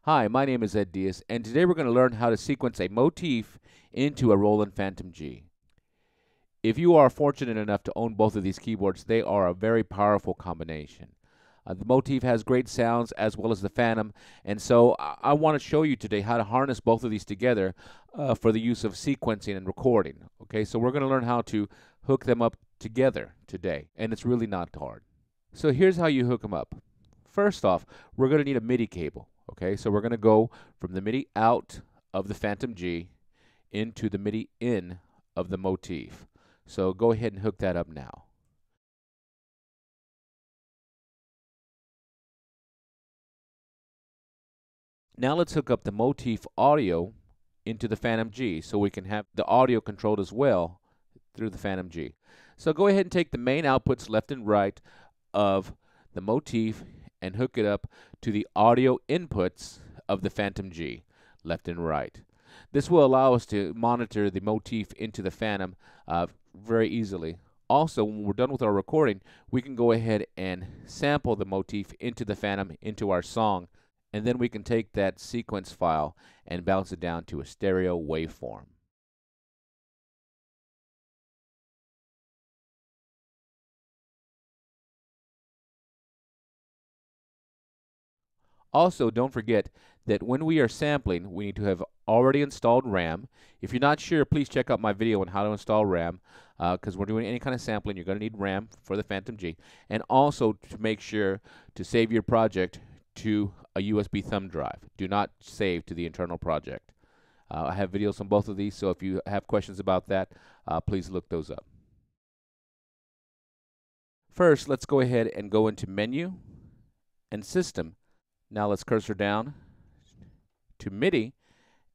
Hi, my name is Ed Diaz, and today we're going to learn how to sequence a motif into a Roland Fantom G. If you are fortunate enough to own both of these keyboards, they are a very powerful combination. The Motif has great sounds as well as the Fantom, and so I want to show you today how to harness both of these together for the use of sequencing and recording. Okay, so we're going to learn how to hook them up together today, and it's really not hard. So here's how you hook them up. First off, we're going to need a MIDI cable. Okay, so we're going to go from the MIDI out of the Fantom G into the MIDI in of the Motif. So go ahead and hook that up now. Now let's hook up the Motif audio into the Fantom G so we can have the audio controlled as well through the Fantom G. So go ahead and take the main outputs left and right of the Motif and hook it up to the audio inputs of the Fantom G, left and right. This will allow us to monitor the Motif into the Fantom very easily. Also, when we're done with our recording, we can go ahead and sample the Motif into the Fantom into our song, and then we can take that sequence file and bounce it down to a stereo waveform. Also, don't forget that when we are sampling, we need to have already installed RAM. If you're not sure, please check out my video on how to install RAM, because we're doing any kind of sampling, you're going to need RAM for the Fantom G. And also to make sure to save your project to a USB thumb drive. Do not save to the internal project. I have videos on both of these, so if you have questions about that, please look those up. First, let's go ahead and go into Menu and System. Now let's cursor down to MIDI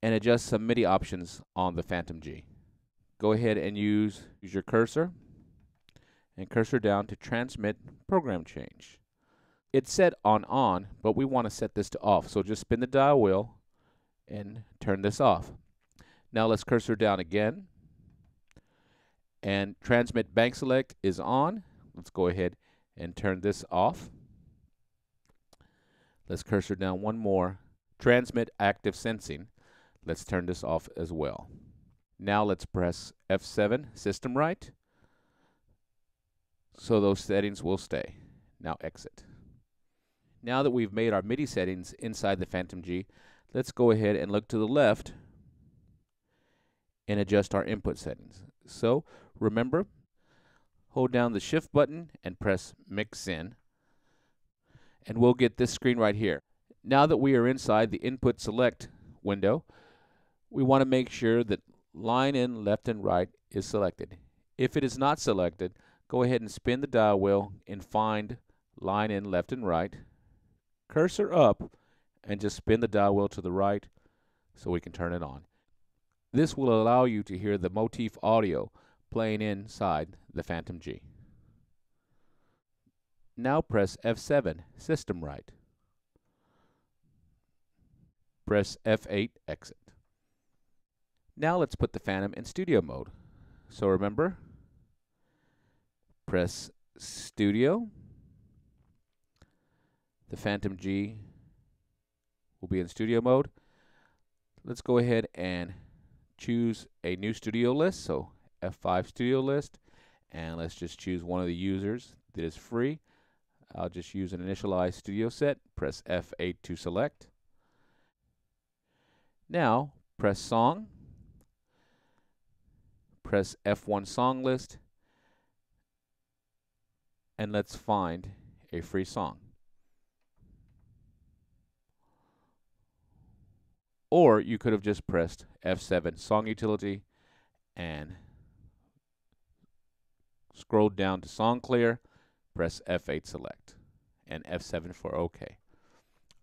and adjust some MIDI options on the Fantom G. Go ahead and use your cursor and cursor down to Transmit Program Change. It's set on, but we want to set this to off, so just spin the dial wheel and turn this off. Now let's cursor down again, and Transmit Bank Select is on. Let's go ahead and turn this off. Let's cursor down one more. Transmit Active Sensing. Let's turn this off as well. Now let's press F7, System Right, so those settings will stay. Now exit. Now that we've made our MIDI settings inside the Fantom G, let's go ahead and look to the left and adjust our input settings. So remember, hold down the Shift button and press Mix In, and we'll get this screen right here. Now that we are inside the Input Select window, we want to make sure that Line In Left and Right is selected. If it is not selected, go ahead and spin the dial wheel and find Line In Left and Right, cursor up, and just spin the dial wheel to the right so we can turn it on. This will allow you to hear the Motif audio playing inside the Fantom G. Now press F7, System Right. Press F8, Exit. Now let's put the Fantom in studio mode. So remember, press Studio. The Fantom G will be in studio mode. Let's go ahead and choose a new studio list, so F5 studio list, and let's just choose one of the users that is free. I'll just use an initialized studio set. Press F8 to select. Now press Song, press F1 Song List, and let's find a free song. Or you could have just pressed F7 Song Utility and scrolled down to Song Clear, press F8 Select, and F7 for OK.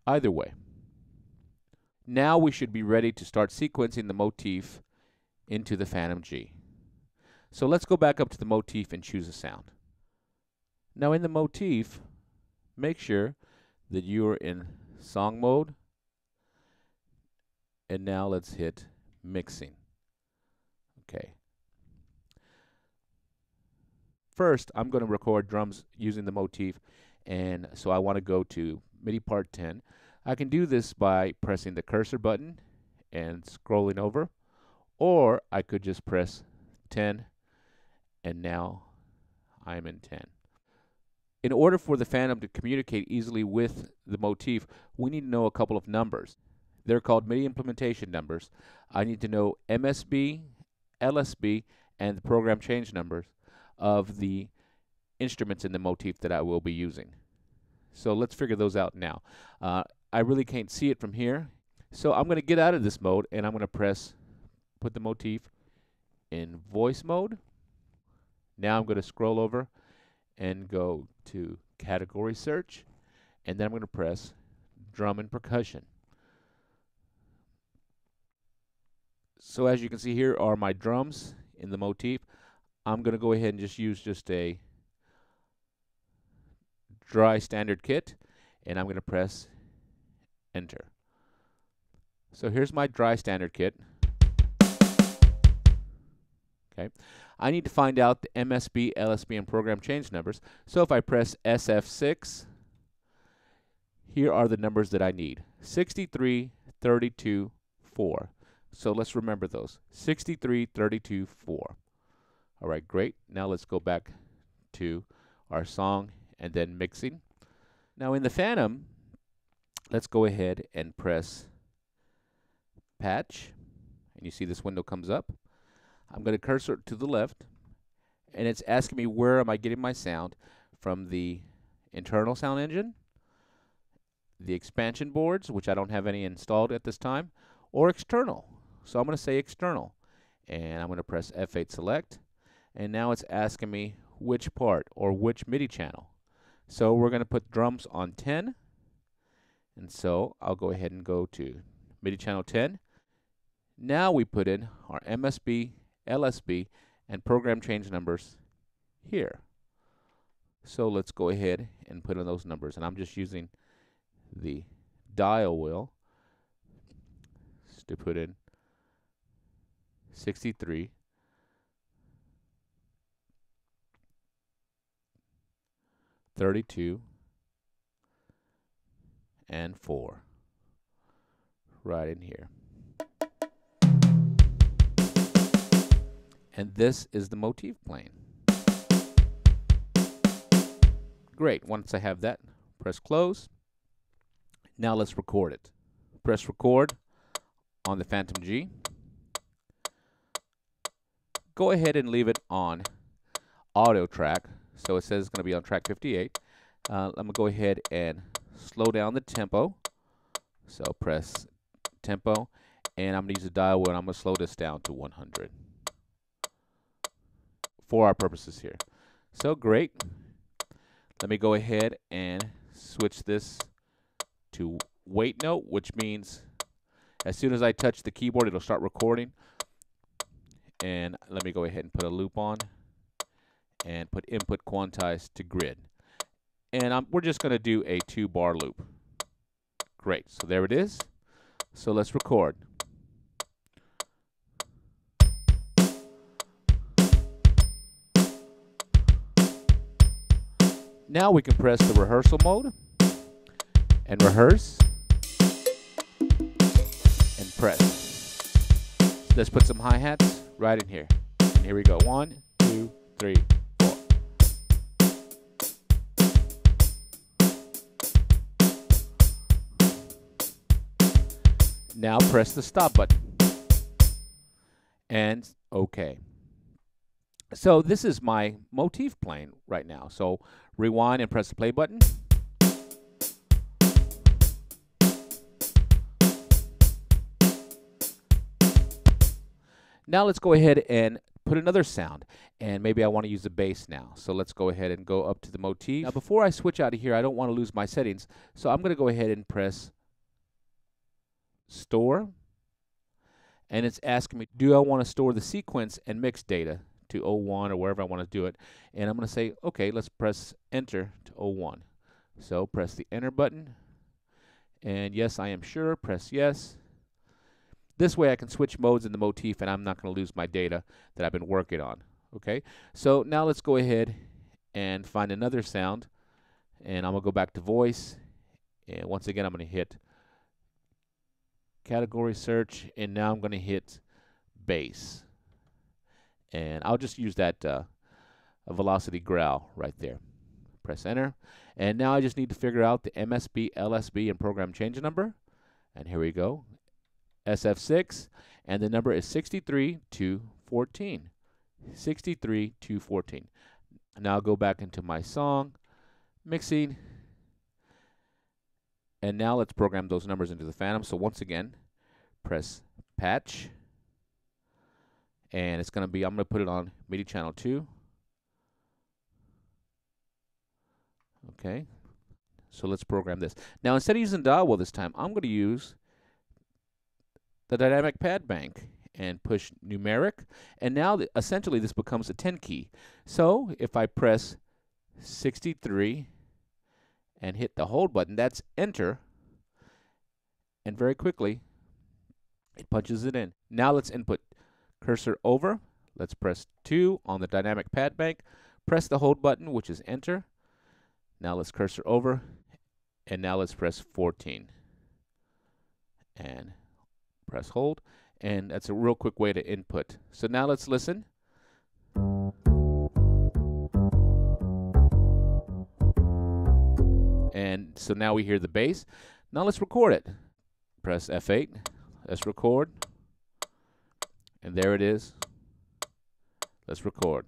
Either way. Now we should be ready to start sequencing the Motif into the Fantom G. So let's go back up to the Motif and choose a sound. Now in the Motif, make sure that you are in song mode. And now let's hit mixing. Okay. First, I'm going to record drums using the Motif, and so I want to go to MIDI part 10. I can do this by pressing the cursor button and scrolling over, or I could just press 10 and now I'm in 10. In order for the Fantom to communicate easily with the Motif, we need to know a couple of numbers. They're called MIDI implementation numbers. I need to know MSB, LSB, and the program change numbers of the instruments in the Motif that I will be using. So let's figure those out now. I really can't see it from here, so I'm going to get out of this mode and I'm going to put the Motif in voice mode. Now I'm going to scroll over and go to category search, and then I'm going to press drum and percussion. So as you can see, here are my drums in the Motif. I'm going to go ahead and use a dry standard kit, and I'm going to press enter. So here's my dry standard kit. Okay, I need to find out the MSB, LSB, and program change numbers. So if I press SF6, here are the numbers that I need: 63, 32, 4. So let's remember those: 63, 32, 4. All right, great. Now let's go back to our song and then mixing. Now in the Fantom, let's go ahead and press patch, and you see this window comes up. I'm going to cursor to the left, and it's asking me where am I getting my sound from: the internal sound engine, the expansion boards, which I don't have any installed at this time, or external. So I'm going to say external, and I'm going to press F8 select, and now it's asking me which part or which MIDI channel. So we're going to put drums on 10, and so I'll go ahead and go to MIDI channel 10. Now we put in our MSB, LSB, and program change numbers here. So let's go ahead and put in those numbers, and I'm just using the dial wheel to put in 63, 32, and 4 right in here. And this is the Motif playing. Great. Once I have that, press close. Now let's record it. Press record on the Fantom G. Go ahead and leave it on auto track. So it says it's going to be on track 58. I'm going to go ahead and slow down the tempo. So press tempo, and I'm going to use the dial wheel, and I'm going to slow this down to 100 for our purposes here. So great. Let me go ahead and switch this to wait note, which means as soon as I touch the keyboard, it'll start recording. And let me go ahead and put a loop on and put input quantized to grid. And we're just going to do a 2-bar loop. Great. So there it is. So let's record. Now we can press the rehearsal mode and rehearse and press. Let's put some hi-hats right in here. And here we go. 1, 2, 3, 4. Now press the stop button. And okay. So this is my Motif playing right now. So rewind and press the play button. Now let's go ahead and put another sound, and maybe I want to use the bass now. So let's go ahead and go up to the Motif. Now before I switch out of here, I don't want to lose my settings, so I'm going to go ahead and press store, and it's asking me, do I want to store the sequence and mix data to 01 or wherever I want to do it? And I'm going to say, okay, let's press enter to 01. So press the enter button, and yes, I am sure, press yes. This way I can switch modes in the Motif, and I'm not going to lose my data that I've been working on. Okay, so now let's go ahead and find another sound, and I'm going to go back to voice, and once again I'm going to hit category search, and now I'm going to hit bass. And I'll just use that a velocity growl right there. Press enter. And now I just need to figure out the MSB, LSB, and program change number. And here we go. SF6, and the number is 63214. 63214. Now I'll go back into my song, mixing, and now let's program those numbers into the Fantom. So once again, press patch, and it's going to be, I'm going to put it on MIDI channel 2. Okay, so let's program this. Now instead of using dial wheel this time, I'm going to use the dynamic pad bank and push numeric, and now essentially this becomes a 10 key. So if I press 63 and hit the hold button, that's enter, and very quickly it punches it in. Now let's input cursor over. Let's press 2 on the dynamic pad bank, press the hold button, which is enter. Now let's cursor over, and now let's press 14 and press hold, and that's a real quick way to input. So now let's listen. And so now we hear the bass. Now let's record it. Press F8, let's record, and there it is. Let's record.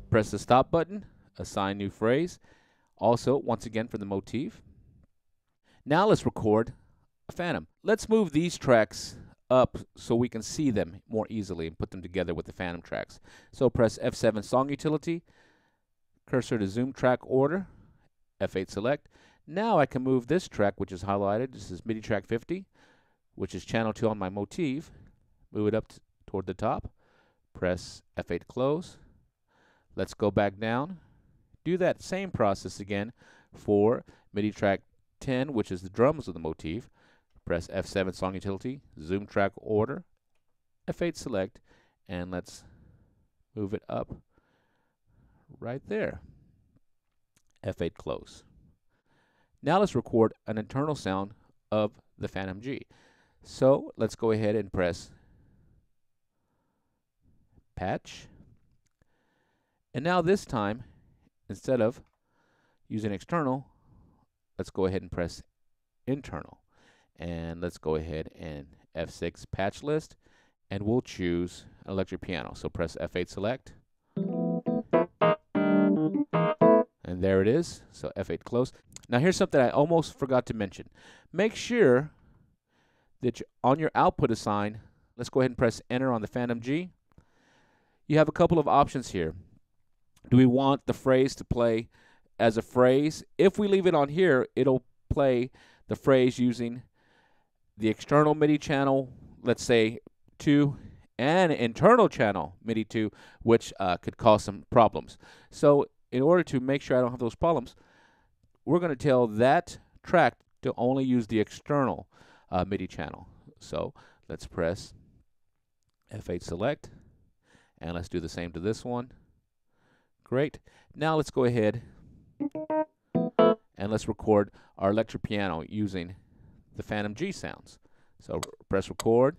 Press the stop button, assign new phrase. Also, once again for the motif. Now let's record a Fantom. Let's move these tracks up so we can see them more easily and put them together with the Fantom tracks. So press F7 song utility, cursor to zoom track order, F8 select. Now I can move this track, which is highlighted. This is MIDI track 50, which is channel 2 on my motif. Move it up toward the top. Press F8 close. Let's go back down. Do that same process again for MIDI track 10, which is the drums of the motif. Press F7 song utility, zoom track order, F8 select, and let's move it up right there. F8 close. Now let's record an internal sound of the Fantom G. So let's go ahead and press patch. And now this time, instead of using external, let's go ahead and press internal. And let's go ahead and F6 patch list, and we'll choose electric piano. So press F8 select. And there it is. So F8 close. Now here's something I almost forgot to mention. Make sure that on your output assign, let's go ahead and press enter on the Fantom G. You have a couple of options here. Do we want the phrase to play as a phrase? If we leave it on here, it'll play the phrase using the external MIDI channel, let's say 2, and internal channel MIDI 2, which could cause some problems. So in order to make sure I don't have those problems, we're going to tell that track to only use the external MIDI channel. So let's press F8 select, and let's do the same to this one. Great. Now let's go ahead and let's record our electric piano using the Fantom G sounds. So press record.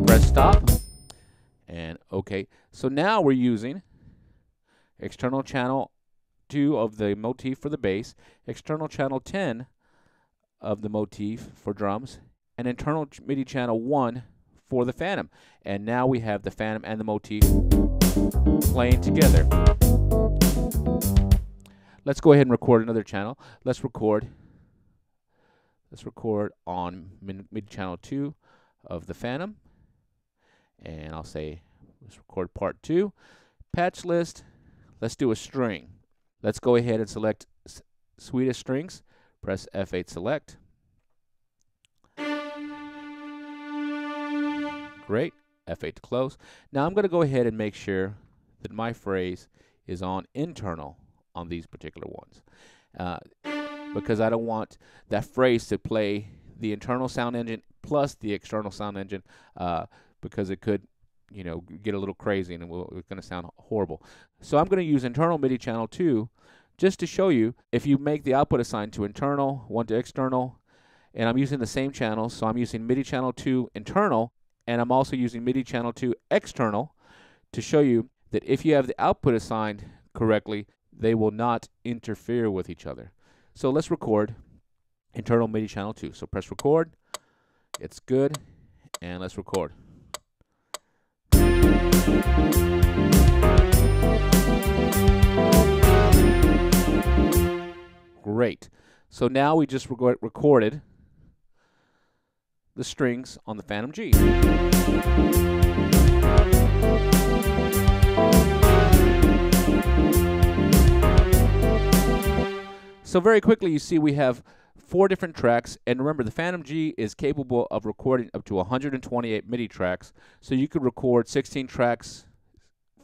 Press stop. And okay. So now we're using external channel 2 of the motif for the bass, external channel 10 of the motif for drums, and internal MIDI channel 1 for the Fantom. And now we have the Fantom and the motif playing together. Let's go ahead and record another channel. Let's record on MIDI channel 2 of the Fantom. And I'll say let's record part 2. Patch list. Let's do a string. Let's go ahead and select Swedish strings. Press F8 select. Great. F8 to close. Now I'm going to go ahead and make sure that my phrase is on internal on these particular ones, because I don't want that phrase to play the internal sound engine plus the external sound engine, because it could, get a little crazy and it's going to sound horrible. So I'm going to use internal MIDI channel 2 just to show you if you make the output assigned to internal, one to external, and I'm using the same channels, so I'm using MIDI channel 2 internal, and I'm also using MIDI channel 2 external to show you that if you have the output assigned correctly, they will not interfere with each other. So let's record internal MIDI channel 2. So press record, it's good, and let's record. Great. So now we just recorded the strings on the Fantom G. So very quickly you see we have 4 different tracks, and remember the Fantom G is capable of recording up to 128 MIDI tracks, so you could record 16 tracks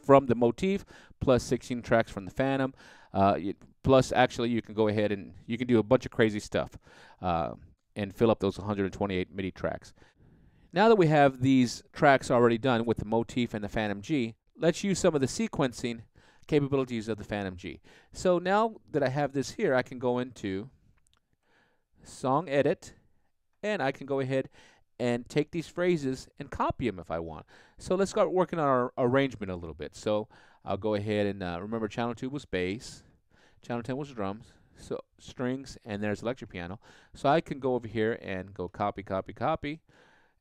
from the Motif plus 16 tracks from the Fantom, plus actually you can go ahead and you can do a bunch of crazy stuff and fill up those 128 MIDI tracks. Now that we have these tracks already done with the Motif and the Fantom G, let's use some of the sequencing capabilities of the Fantom G. So now that I have this here, I can go into Song Edit, and I can go ahead and take these phrases and copy them if I want. So let's start working on our arrangement a little bit. So I'll go ahead and remember channel 2 was bass, channel 10 was drums, so strings, and there's electric piano. So I can go over here and go copy, copy, copy,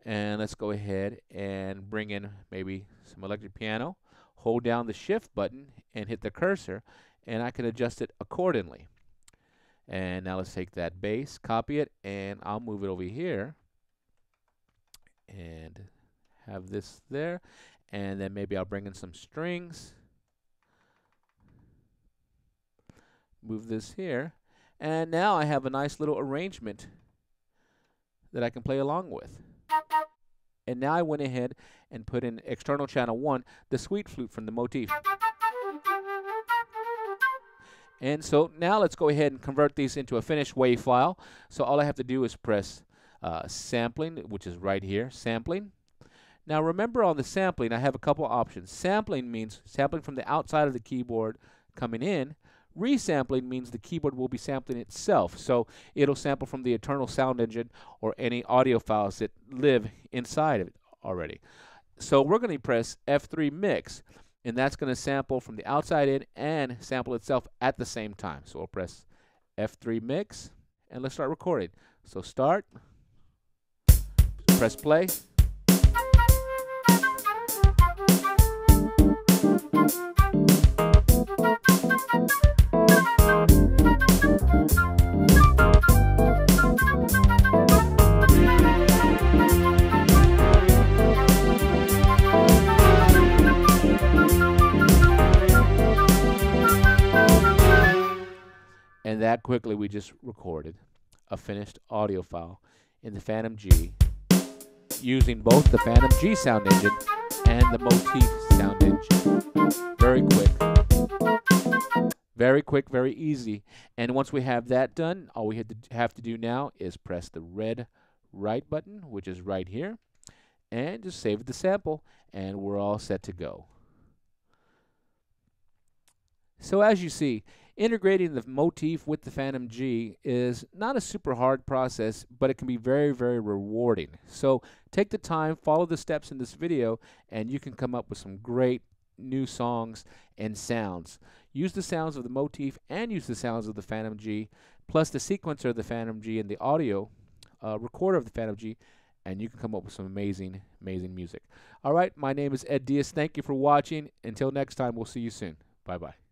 and let's go ahead and bring in maybe some electric piano. Hold down the shift button and hit the cursor, and I can adjust it accordingly. And now let's take that bass, copy it, and I'll move it over here and have this there, and then maybe I'll bring in some strings, move this here, and now I have a nice little arrangement that I can play along with. And now I went ahead and put in external channel 1, the sweet flute from the Motif. And so now let's go ahead and convert these into a finished WAV file. So all I have to do is press sampling, which is right here, sampling. Now remember on the sampling, I have a couple options. Sampling means sampling from the outside of the keyboard coming in. Resampling means the keyboard will be sampling itself. So it'll sample from the internal sound engine or any audio files that live inside of it already. So we're going to press F3 mix, and that's going to sample from the outside in and sample itself at the same time. So we'll press F3 mix, and let's start recording. So start, press play. And that quickly we just recorded a finished audio file in the Fantom G using both the Fantom G sound engine and the Motif sound engine. Very quick, very easy. And once we have that done, all we have to do now is press the red right button, which is right here, and just save the sample, and we're all set to go. So as you see, integrating the Motif with the Fantom G is not a super hard process, but it can be very, very rewarding. So take the time, follow the steps in this video, and you can come up with some great new songs and sounds. Use the sounds of the Motif and use the sounds of the Fantom G, plus the sequencer of the Fantom G and the audio recorder of the Fantom G, and you can come up with some amazing, amazing music. All right, my name is Diaz. Thank you for watching. Until next time, we'll see you soon. Bye-bye.